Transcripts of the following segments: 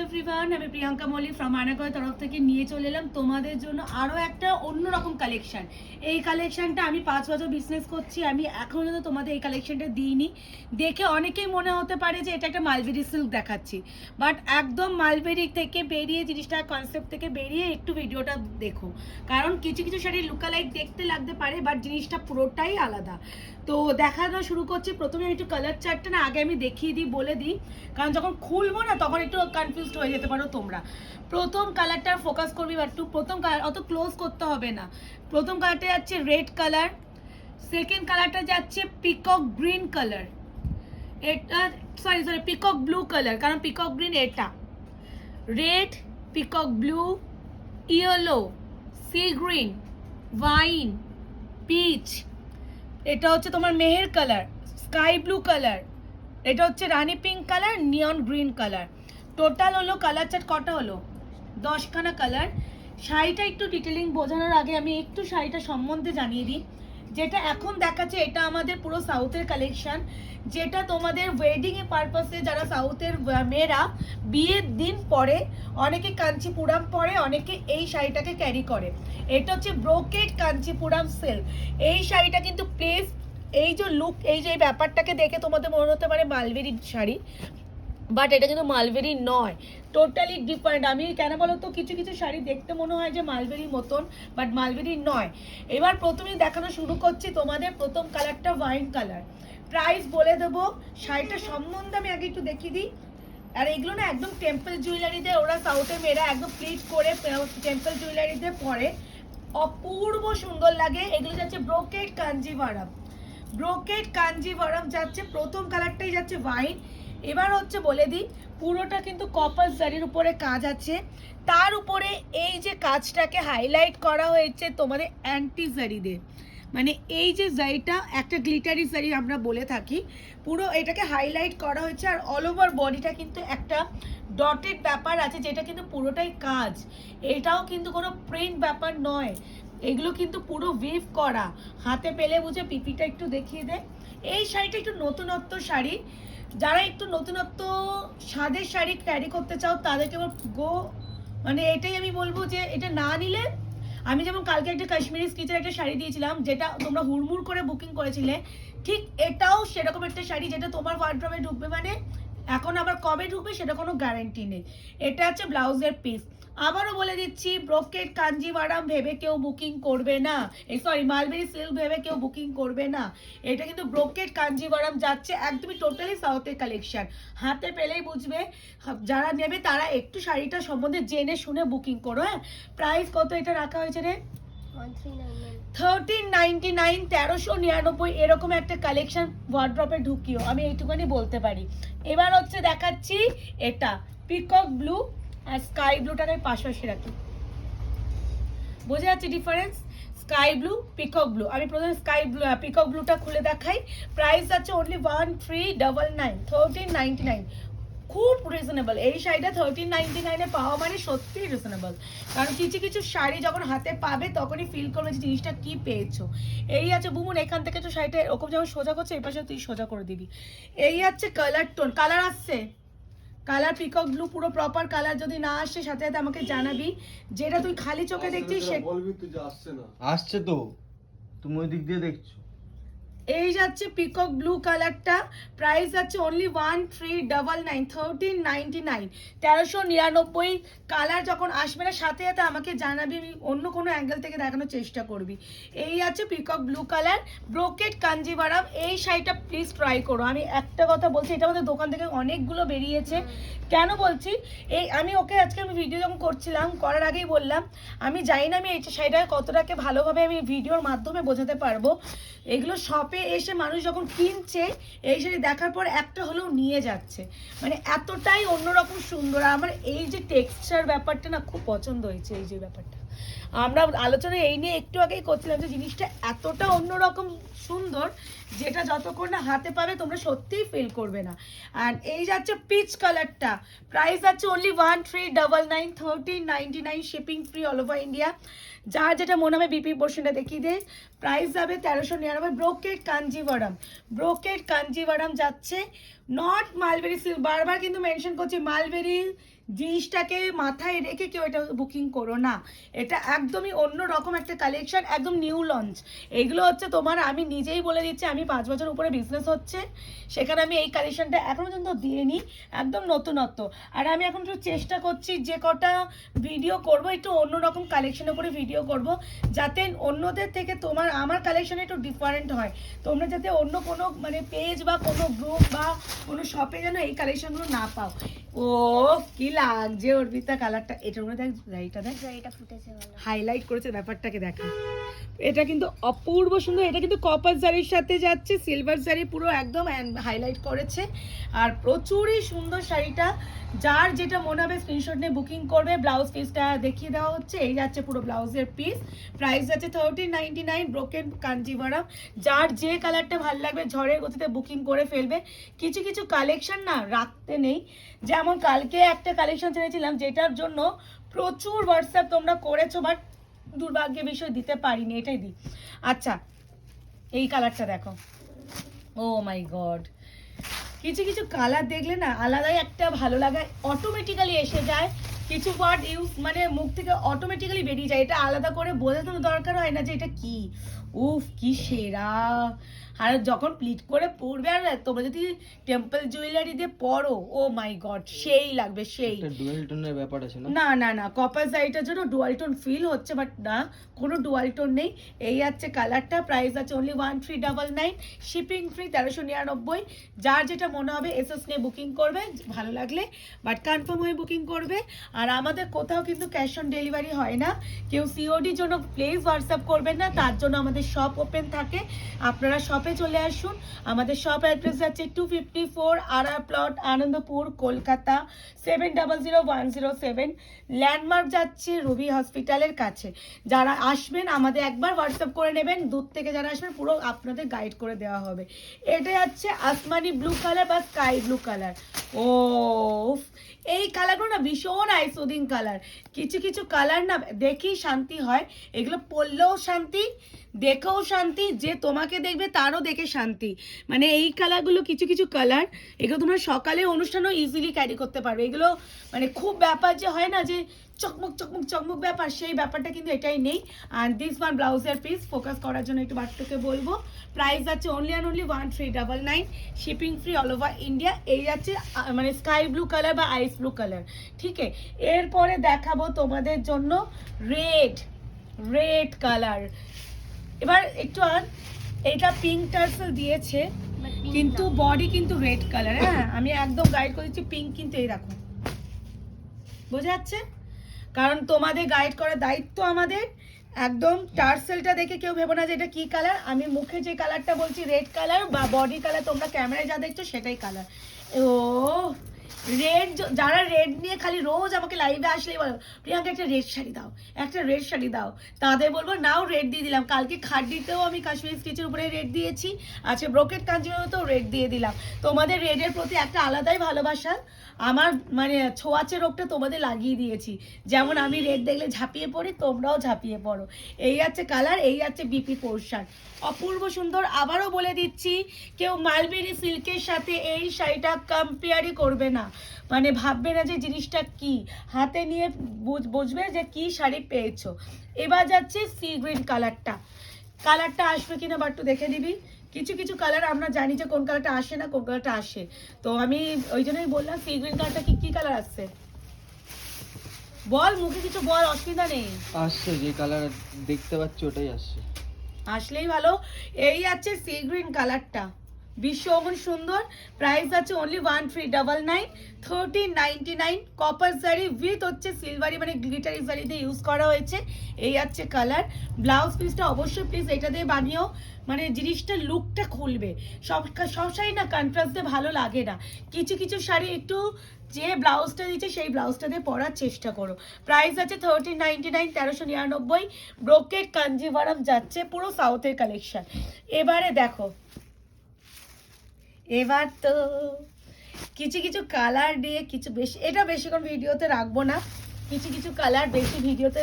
Everyone, আমি Priyanka Mallick from আয়নাঘরের তরফ থেকে নিয়ে চলে এলাম তোমাদের জন্য আরও একটা অন্যরকম কালেকশন। এই কালেকশনটা আমি 5 বছর বিজনেস করছি, আমি এখনও পর্যন্ত তোমাদের এই কালেকশনটা দিইনি। দেখে অনেকেই মনে হতে পারে যে এটা একটা মালবেরি সিল্ক দেখাচ্ছি, বাট একদম মালবেরি থেকে বেরিয়ে, জিনিসটা কনসেপ্ট থেকে বেরিয়ে একটু ভিডিওটা দেখো, কারণ কিছু কিছু শাড়ি লুকালাইক দেখতে লাগতে পারে, বাট জিনিসটা পুরোটাই আলাদা। তো দেখানো শুরু করছি। প্রথমে আমি একটু কালার চার্টটা না আগে আমি দেখিয়ে দিই, বলে দিই, কারণ যখন খুলবো না তখন একটু কনফিউজড হয়ে যেতে পারো তোমরা। প্রথম কালারটা ফোকাস করবি, বা একটু প্রথম কালার অত ক্লোজ করতে হবে না। প্রথম কালারটা যাচ্ছে রেড কালার, সেকেন্ড কালারটা যাচ্ছে পিকক গ্রিন কালার, এটা সরি পিকক ব্লু কালার, কারণ পিকক গ্রিন এটা, red, peacock blue, yellow, sea green, wine, peach, এটা হচ্ছে তোমার মেহের কালার, স্কাই ব্লু কালার, এটা হচ্ছে rani pink colour, neon green colour. Total হলো কালার চার্ট কটা হলো? 10খানা কালার। শাড়িটা একটু ডিটেলিং বোঝানোর আগে আমি একটু শাড়িটা সম্বন্ধে জানিয়ে দিই। যেটা এখন দেখাচ্ছে এটা আমাদের পুরো সাউথের কালেকশন, যেটা তোমাদের ওয়েডিং এর পারপাসে যারা সাউথের মেয়েরা বিয়ের দিন পরে, অনেকে কাঞ্চিপুরাম পরে, অনেকে এই শাড়িটাকে ক্যারি করে। এটা হচ্ছে ব্রোকেড কাঞ্চিপুরাম সিল্ক। এই শাড়িটা কিন্তু প্লেস, এই যে লুক, এই যে ব্যাপারটাকে দেখে তোমাদের মনে হতে পারে মালবেরি শাড়ি, বাট এটা কিন্তু মালবেরি নয়, টোটালি ডিফারেন্ট। আমি কেন বলো তো, কিছু কিছু শাড়ি দেখতে মনে হয় যে মালবেরির মতন, বাট মালবেরি নয়। এবার প্রথমেই দেখানো শুরু করছি তোমাদের। প্রথম কালারটা ওয়াইন কালার। প্রাইস বলে দেবো, শাড়িটা সম্বন্ধে আমি আগে একটু দেখিয়ে দিই। আর এগুলো না একদম টেম্পল জুয়েলারিতে, ওরা সাউথের মেয়েরা একদম প্লিট করে টেম্পল জুয়েলারিতে পরে, অপূর্ব সুন্দর লাগে। এগুলো যাচ্ছে ব্রোকেড কাঞ্জিভারাম, ব্রোকেড কাঞ্জিভারাম যাচ্ছে। প্রথম কালারটাই যাচ্ছে ওয়াইন। এবার হচ্ছে বলে দিই, পুরোটা কিন্তু কপার জারির উপরে কাজ আছে, তার উপরে এই যে কাজটাকে হাইলাইট করা হয়েছে তোমাদের অ্যান্টি জারি দিয়ে, মানে এই যে জারিটা একটা গ্লিটারি জারি আমরা বলে থাকি, পুরো এটাকে হাইলাইট করা হয়েছে। আর অল ওভার বডিটা কিন্তু একটা ডটেড ব্যাপার আছে, যেটা কিন্তু পুরোটাই কাজ। এটাও কিন্তু কোনো প্রিন্ট ব্যাপার নয়, এগুলো কিন্তু পুরো উইভ করা। হাতে পেলে বুঝে, পিপিটা একটু দেখিয়ে দে। এই শাড়িটা একটু নতুনত্ব শাড়ি, যারা একটু নতুনত্ব স্বাদের শাড়ি ক্যারি করতে চাও তাদেরকে আবার মানে এটাই আমি বলবো যে এটা না নিলে, আমি যেমন কালকে একটা কাশ্মীরি স্টিচের একটা শাড়ি দিয়েছিলাম, যেটা তোমরা হুড়মুড় করে বুকিং করেছিলে, ঠিক এটাও সেরকম একটা শাড়ি যেটা তোমার ওয়ার্ড্রবে ঢুকবে, মানে এখন আবার কবে ঢুকবে সেটা কোনো গ্যারান্টি নেই। এটা হচ্ছে ব্লাউজের পিস। আবারও বলে দিচ্ছি, ব্রোকেড কাঞ্জিভারাম ভেবে কেউ বুকিং করবে না, মালবেরি সিল্ক ভেবে কেউ বুকিং করবে না। এটা কিন্তু ব্রোকেড কাঞ্জিভারাম যাচ্ছে, একদমই টোটালি সাউথের কালেকশন। হাতে পেলেই বুঝবে, যারা নেবে তারা একটু শাড়িটা সম্বন্ধে জেনে শুনে বুকিং করো। হ্যাঁ, প্রাইস কত এটা রাখা হয়েছে রে? 1399, 1399, এরকম একটা কালেকশন ওয়ার্ড্রপে ঢুকিও, আমি এইটুখানি বলতে পারি। এবার হচ্ছে দেখাচ্ছি এটা পিকক ব্লু আর স্কাই ব্লুটাকে পাশাপাশি রাখি, বোঝা যাচ্ছে difference? Sky blue, peacock blue. আমি প্রথমে স্কাই ব্লু পিকক ব্লুটা খুলে দেখাই। প্রাইস আছে অনলি 1399, 1399, খুব রিজনেবল। এই শাড়িটা 1399 পাওয়া মানে সত্যিই রিজনেবল, কারণ কিছু কিছু শাড়ি যখন হাতে পাবে তখনই ফিল করবে যে জিনিসটা কি পেয়েছো। এই আছে বুমুন, এখান থেকে তো শাড়িটা এরকম যেমন সোজা করছে, এই পাশে তুই সোজা করে দিবি। এই আছে কালার টোন, কালার আসছে, কালার পিকক ব্লু পুরো প্রপার কালার। যদি না আসে সাথে সাথে আমাকে জানাবি, যেটা তুই খালি চোখে দেখছিস সে বলবি তুই যে আসছে না। আসছে তো, তুমি ওই দিক দিয়ে দেখছো। এই যাচ্ছে পিকক ব্লু কালারটা। প্রাইস যাচ্ছে অনলি 1399, 1399, 1399। কালার যখন আসবে না সাথে সাথে আমাকে জানাবি, আমি অন্য কোনো অ্যাঙ্গেল থেকে দেখানোর চেষ্টা করবি। এই আছে peacock blue colour, brocade Kanjivaram. এই শাড়িটা প্লিজ ট্রাই করো। আমি একটা কথা বলছি, এটা আমাদের দোকান থেকে অনেকগুলো বেরিয়েছে। কেন বলছি, এই আমি ওকে আজকে আমি ভিডিও যখন করছিলাম, করার আগেই বললাম, আমি জানি না আমি এই শাড়িটা কতটাকে ভালোভাবে আমি ভিডিওর মাধ্যমে বোঝাতে পারবো। এগুলো শপে এসে মানুষ যখন কিনছে, এই শাড়ি দেখার পর একটা হলেও নিয়ে যাচ্ছে, মানে এতটাই অন্যরকম সুন্দর। আমার এই যে টেক্সচার ব্যাপারটা না খুব পছন্দ হয়েছে। এই যে ব্যাপারটা আমরা আলোচনা এই নিয়ে একটু আগেই করছিলাম, যে জিনিসটা এতটা অন্যরকম সুন্দর, যেটা যতক্ষণ না হাতে পাবে তোমরা সত্যিই ফিল করবে না। আর এই যাচ্ছে পিচ কালারটা। প্রাইস আছে only 1399, 1399, shipping free all over India. যার যেটা মনে হবে বিপি পোর্শনটা দেখিয়ে দে। প্রাইস যাবে 1399। ব্রোকেড কাঞ্জিভারাম, ব্রোকেড কাঞ্জিভারাম যাচ্ছে, নট মালবেরি সিল্ক। বারবার কিন্তু মেনশন করছি, মালবেরি জিনিসটাকে মাথায় রেখে কেউ এটা বুকিং করো না, এটা একদমই অন্য রকম একটা কালেকশন, একদম নিউ লঞ্চ। এগুলো হচ্ছে তোমার, আমি নিজেই বলে দিচ্ছি, আমি 5 বছর উপরে বিজনেস হচ্ছে, সেখানে আমি এই কালেকশনটা এখনো পর্যন্ত দিইনি, একদম নতুনত্ব। আর আমি এখন একটু চেষ্টা করছি যে কটা ভিডিও করব একটু অন্যরকম কালেকশনের উপরে ভিডিও করব, যাতে অন্যদের থেকে আমার কালেকশন একটু ডিফারেন্ট হয়, তোমরা যাতে অন্য কোনো মানে পেজ বা কোনো গ্রুপ বা কোনো শপে যেন এই কালেকশনগুলো না পাও। ও কি লাগছে অর্পিতা কালারটা, এটার মধ্যে দেখ এটা ফুটেছে ভালো। হাইলাইট করেছে, ব্যাপারটাকে দেখা। এটা কিন্তু অপূর্ব সুন্দর, এটা কিন্তু কপার জারির সাথে যাচ্ছে, সিলভার জারি পুরো একদম হাইলাইট করেছে, আর প্রচুরই সুন্দর শাড়িটা। যার যেটা মনে হবে স্ক্রিনশট নিয়ে বুকিং করবে। ব্লাউজ পিসটা দেখিয়ে দেওয়া হচ্ছে, এই যাচ্ছে পুরো ব্লাউজের পিস, প্রাইস আছে 1399, ব্রোকেন কাঞ্জিভারাম। যার যে কালারটা ভালো লাগবে ঝড়ের গতিতে বুকিং করে ফেলবে। কিছু কিছু কালেকশন না রাখতে নেই, যেমন কালকে একটা কালেকশন ছেড়েছিলাম যেটার জন্য প্রচুর হোয়াটসঅ্যাপ তোমরা করেছো, বাট দুর্ভাগ্যের বিষয় দিতে পারিনি, এটাই দিই। আচ্ছা, এই কালারটা দেখো, ও মাই গড, কিছু কিছু কালার দেখলে না আলাদাই একটা ভালো লাগা অটোমেটিক্যালি এসে যায়, কিছু ওয়ার্ড ইউজ মানে মুখ থেকে অটোমেটিক্যালি বেরিয়ে যায়, এটা আলাদা করে বোঝানোর দরকার হয় না যে এটা কি। উফ কি সেরা! আর যখন প্লিট করে পরবে, আর তোমরা যদি টেম্পল জুয়েলারি দিয়ে পরো, ও মাই গড সেই লাগবে, সেই। একটা ডুয়াল টোনের ব্যাপার আছে না? না না না, কপার জারিটার জন্য ডুয়াল টোন ফিল হচ্ছে, বাট না, কোনো ডুয়াল টোন নেই। এই আছে কালারটা, প্রাইস আছে অনলি 1399, শিপিং ফ্রি 1399। যার যেটা মনে হবে এসএস নিয়ে বুকিং করবে ভালো লাগলে, বাট কনফার্ম হয়ে বুকিং করবে। আর আমাদের কোথাও কিন্তু ক্যাশ অন ডেলিভারি হয় না, কেউ সিওডির জন্য প্লিজ হোয়াটসঅ্যাপ করবেন না, তার জন্য আমাদের শপ ওপেন থাকে, আপনারা শপে চলে আসুন। আমাদের শপ অ্যাড্রেস যাচ্ছে 254 RR plot, Anandapur, Kolkata 700107। Landmark যাচ্ছে রবি হসপিটালের কাছে। যারা আসবেন আমাদের একবার হোয়াটসঅ্যাপ করে নেবেন, দূর থেকে যারা আসবেন পুরো আপনাদের গাইড করে দেওয়া হবে। এটা যাচ্ছে আসমানি ব্লু কালার বা স্কাই ব্লু কালার। ও এই কালারগুলো না ভীষণ আইসোদিং কালার। কিছু কিছু কালার না দেখেই শান্তি হয়, এগুলো পরলেও শান্তি, দেখেও শান্তি, যে তোমাকে দেখবে তারও দেখে শান্তি। মানে এই কালারগুলো কিছু কিছু কালার, এগুলো তোমরা সকালে অনুষ্ঠানও ইজিলি ক্যারি করতে পারবে। এগুলো মানে খুব ব্যাপার যে হয় না যে চকমক চকমক চকমক ব্যাপার, সেই ব্যাপারটা কিন্তু এটাই নেই। আর দিস ওয়ান ব্লাউজের পিস ফোকাস করার জন্য একটু বাট্টুকে বলবো, প্রাইস আছে only and only 1399, shipping free all over India. এই যাচ্ছে মানে স্কাই ব্লু কালার বা আইস ব্লু কালার, ঠিক আছে। এরপরে দেখাবো তোমাদের জন্য রেড কালার। এবার একটু আর এটা পিঙ্ক টার্সেল দিয়েছে, কিন্তু বডি কিন্তু রেড কালার। হ্যাঁ আমি একদম গাইড করেছি পিঙ্ক, কিন্তু এই দেখো বোঝা যাচ্ছে, কারণ তোমাদের গাইড করার দায়িত্ব আমাদের। একদম টার্সেলটা দেখে কেউ ভেবো না যে এটা কি কালার, আমি মুখে যে কালারটা বলছি রেড কালার, বা বডি কালার তোমরা ক্যামেরায় যা দেখছো সেটাই কালার। ও রেড, যারা রেড নিয়ে খালি রোজ আমাকে লাইভে আসলেই বলো প্রিয়াঙ্কা একটা রেড শাড়ি দাও, একটা রেড শাড়ি দাও, তাদের বলবো নাও রেড দিয়ে দিলাম। কালকে খাড্ডিতেও আমি কাশ্মীরি স্টিচের উপরে রেড দিয়েছি, আজকে ব্রোকেট কাঞ্জিভারামতেও রেড দিয়ে দিলাম। তোমাদের রেডের প্রতি একটা আলাদাই ভালোবাসা, আমার মানে ছোঁয়াচে রোগটা তোমাদের লাগিয়ে দিয়েছি। যেমন আমি রেড দেখলে ঝাঁপিয়ে পড়ি, তোমরাও ঝাঁপিয়ে পড়ো। এই আছে কালার, এই আছে বিপি পোর্শন, অপূর্ব সুন্দর। আবারও বলে দিচ্ছি, কেউ মালবেরি সিল্কের সাথে এই শাড়িটা কম্পেয়ারই করবে না, মানে ভাববে না যে জিনিসটা কি, হাতে নিয়ে বুঝবে যে কি শাড়ি পেয়েছো। এবার যাচ্ছে সি গ্রিন কালারটা আসবে কিনা বাট্টু দেখে নিবি। কিছু কিছু কালার আমরা জানি যে কোন কালারটা আসে না, কোন কালারটা আসে, তো আমি ওই জন্যই বললাম সি গ্রিন কালারটা কি কালার আসছে বল, মুখে কিছু বল, অসুবিধা নেই। আসছে যে কালার দেখতে পাচ্ছি ওটাই আসছে, আসলেই ভালো। এই আছে সি গ্রিন কালারটা, ভীষণ সুন্দর। প্রাইস আছে অনলি 1399, 1399। কপার জারি উইথ হচ্ছে সিলভারি মানে গ্লিটারি জারি দিয়ে ইউজ করা হয়েছে। এই আছে কালার। ব্লাউজ পিসটা অবশ্যই প্লিজ এটা দিয়ে বানিও, মানে জিনিসটা লুকটা খুলবে। সব শাড়ি না কন্ট্রাস্ট দিয়ে ভালো লাগে না, কিছু কিছু শাড়ি একটু যে ব্লাউজটা দিচ্ছে সেই ব্লাউজটা দিয়ে পরার চেষ্টা করো। প্রাইস আছে 1399, 1399। ব্রোকেট কাঞ্জিভারাম যাচ্ছে, পুরো সাউথের কালেকশন। এবারে দেখো, এবার তো কিছু কিছু কালার দিয়ে কিছু বেশি, এটা বেশিক্ষণ ভিডিওতে রাখবো না, কিছু কিছু কালার বেশি ভিডিওতে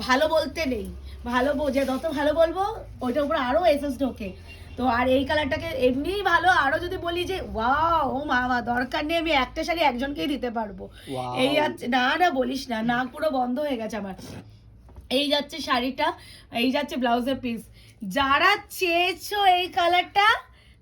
ভালো বলতে নেই, ভালো বোঝে যত ভালো বলবো ওইটার উপর আরও এসএস ঢোকে। তো আর এই কালারটাকে এমনিই ভালো, আরো যদি বলি যে ওয়াও ও মা দরকার নেই, আমি একটা শাড়ি একজনকেই দিতে পারবো। Wow. এই যাচ্ছে, না না বলিস না, নাক পুরো বন্ধ হয়ে গেছে আমার। এই যাচ্ছে শাড়িটা, এই যাচ্ছে ব্লাউজের পিস। যারা চেয়েছো এই কালারটা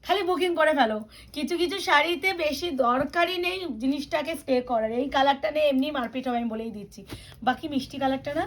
খালি বুকিং করে ফেলো। কিছু কিছু শাড়িতে বেশি দরকারই নেই জিনিসটাকে স্টে করার, এই কালারটা নিয়ে এমনি মারপিট হবে আমি বলেই দিচ্ছি। বাকি মিষ্টি কালারটা না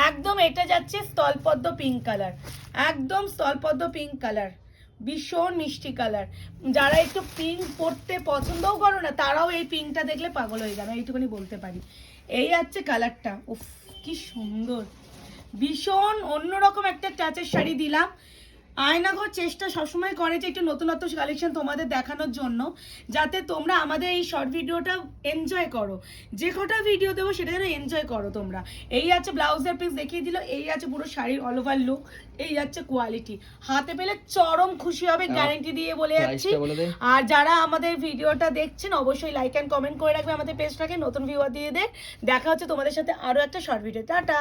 একদম, এটা যাচ্ছে স্থলপদ্ম পিঙ্ক কালার, একদম স্থলপদ্ম পিঙ্ক কালার, ভীষণ মিষ্টি কালার। যারা একটু পিঙ্ক পরতে পছন্দও করো না তারাও এই পিঙ্কটা দেখলে পাগল হয়ে যাবে, এইটুকুনি বলতে পারি। এই যাচ্ছে কালারটা, উফ কি সুন্দর, ভীষণ অন্যরকম একটা টাচের শাড়ি দিলাম। আয়নাঘর চেষ্টা সবসময় করে যে একটু নতুন নতুন কালেকশন তোমাদের দেখানোর জন্য, যাতে তোমরা আমাদের এই শর্ট ভিডিওটা এনজয় করো। যে কটা ভিডিও দেবো সেটা যেন এনজয় করো তোমরা। এই আছে ব্লাউজের পিস দেখিয়ে দিল, এই আছে পুরো শাড়ির অল ওভার লুক, এই যাচ্ছে কোয়ালিটি। হাতে পেলে চরম খুশি হবে, গ্যারান্টি দিয়ে বলে যাচ্ছি। প্রাইসটা বলে দে। আর যারা আমাদের ভিডিওটা দেখছেন অবশ্যই লাইক অ্যান্ড কমেন্ট করে রাখবে আমাদের পেজটাকে, নতুন ভিউয়ার দিয়ে দে। দেখা হচ্ছে তোমাদের সাথে আরও একটা শর্ট ভিডিও। টাটা।